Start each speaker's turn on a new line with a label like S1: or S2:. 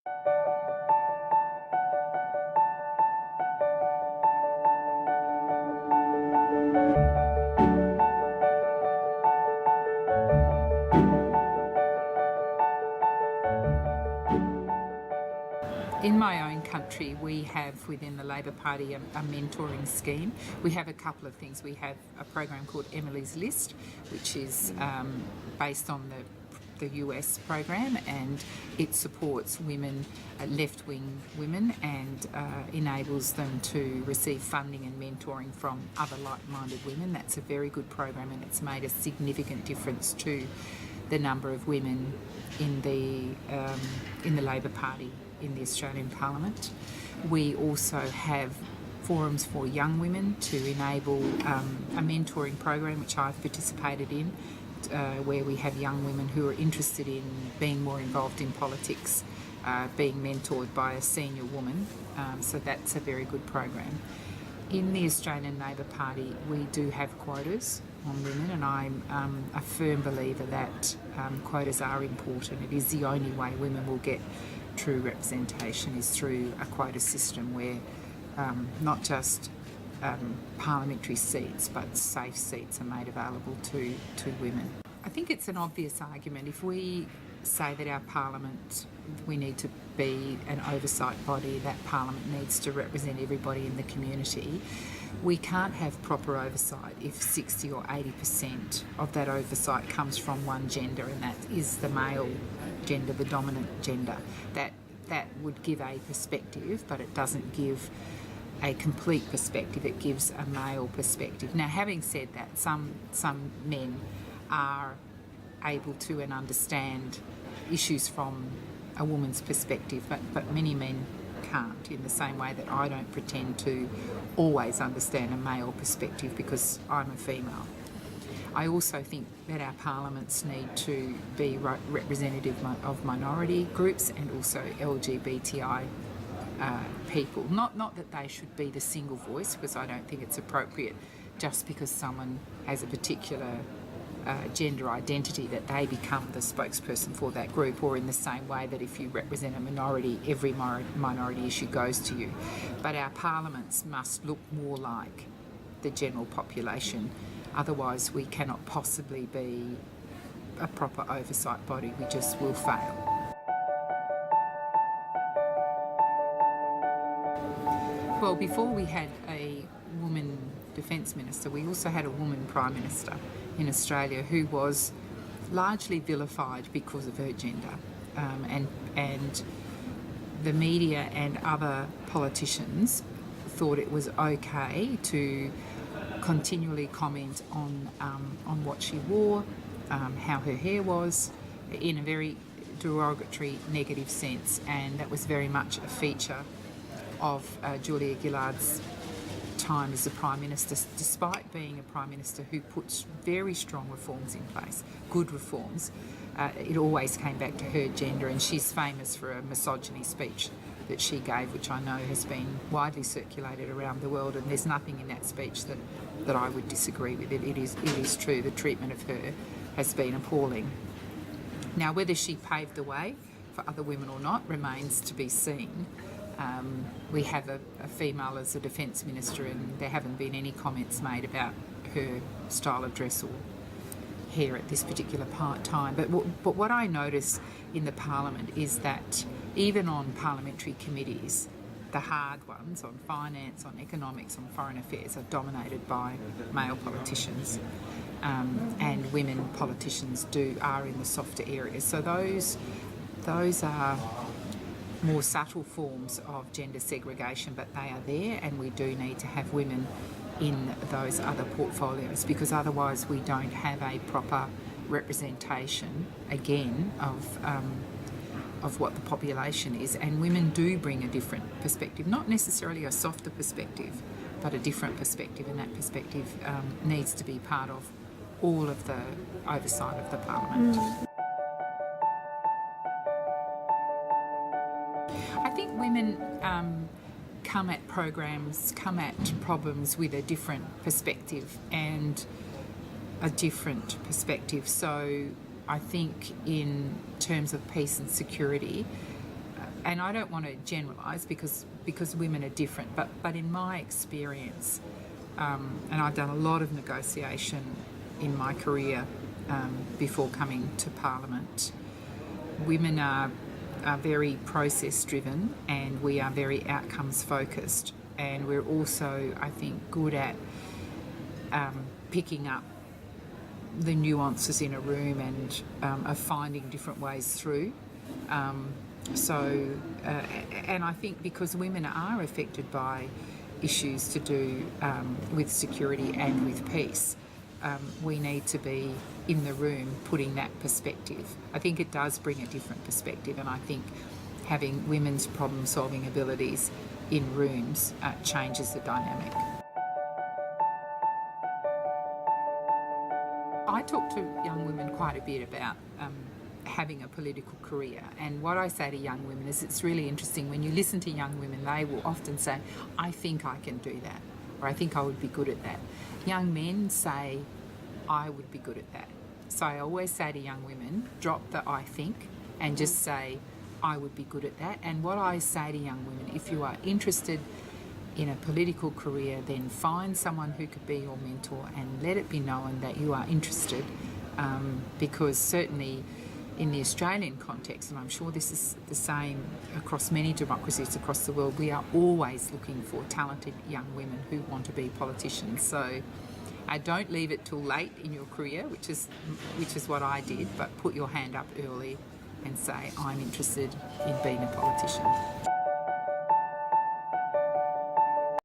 S1: In my own country, we have within the Labor Party a mentoring scheme. We have a couple of things. We have a program called Emily's List, which is based on the US program, and it supports women, left-wing women, and enables them to receive funding and mentoring from other like-minded women. That's a very good program, and it's made a significant difference to the number of women in the Labor Party in the Australian Parliament. We also have forums for young women to enable a mentoring program which I've participated in, where we have young women who are interested in being more involved in politics, being mentored by a senior woman, so that's a very good program. In the Australian Labor Party, we do have quotas on women, and I'm a firm believer that quotas are important. It is the only way women will get true representation, is through a quota system where not just parliamentary seats but safe seats are made available to women. I think it's an obvious argument. If we say that our parliament, we need to be an oversight body, that parliament needs to represent everybody in the community, we can't have proper oversight if 60 or 80% of that oversight comes from one gender, and that is the male gender, the dominant gender. That would give a perspective, but it doesn't give a complete perspective. It gives a male perspective. Now, having said that, some men are able to and understand issues from a woman's perspective, but many men can't, in the same way that I don't pretend to always understand a male perspective because I'm a female. I also think that our parliaments need to be representative of minority groups and also LGBTI people. Not that they should be the single voice, because I don't think it's appropriate just because someone has a particular gender identity that they become the spokesperson for that group, or in the same way that if you represent a minority, every minority issue goes to you. But our parliaments must look more like the general population. Otherwise, we cannot possibly be a proper oversight body. We just will fail. Well, before we had a woman Defence Minister, we also had a woman Prime Minister in Australia who was largely vilified because of her gender, and the media and other politicians thought it was okay to continually comment on what she wore, how her hair was, in a very derogatory, negative sense, and that was very much a feature of Julia Gillard's time as a Prime Minister, despite being a Prime Minister who puts very strong reforms in place, good reforms. It always came back to her gender, and she's famous for a misogyny speech that she gave, which I know has been widely circulated around the world, and there's nothing in that speech that I would disagree with. It is true, the treatment of her has been appalling. Now, whether she paved the way for other women or not remains to be seen. We have a female as a Defence Minister, and there haven't been any comments made about her style of dress or hair at this particular time. But what I notice in the Parliament is that even on parliamentary committees, the hard ones on finance, on economics, on foreign affairs are dominated by male politicians, and women politicians are in the softer areas. So those are more subtle forms of gender segregation, but they are there, and we do need to have women in those other portfolios, because otherwise we don't have a proper representation, again, of what the population is. And women do bring a different perspective, not necessarily a softer perspective, but a different perspective, and that perspective needs to be part of all of the oversight of the Parliament. I think women come at problems with a different perspective and a different perspective. So I think in terms of peace and security, and I don't want to generalise because women are different, but in my experience, and I've done a lot of negotiation in my career before coming to Parliament, women are very process driven, and we are very outcomes focused, and we're also, I think, good at picking up the nuances in a room and of finding different ways through. And I think because women are affected by issues to do with security and with peace, we need to be in the room putting that perspective. I think it does bring a different perspective, and I think having women's problem-solving abilities in rooms changes the dynamic. I talk to young women quite a bit about having a political career, and what I say to young women is it's really interesting. When you listen to young women, they will often say, I think I can do that, or I think I would be good at that. Young men say, I would be good at that. So I always say to young women, drop the I think and just say, I would be good at that. And what I say to young women, if you are interested in a political career, then find someone who could be your mentor and let it be known that you are interested, because certainly in the Australian context, and I'm sure this is the same across many democracies across the world, we are always looking for talented young women who want to be politicians. So don't leave it till late in your career, which is what I did, but put your hand up early and say, I'm interested in being a politician.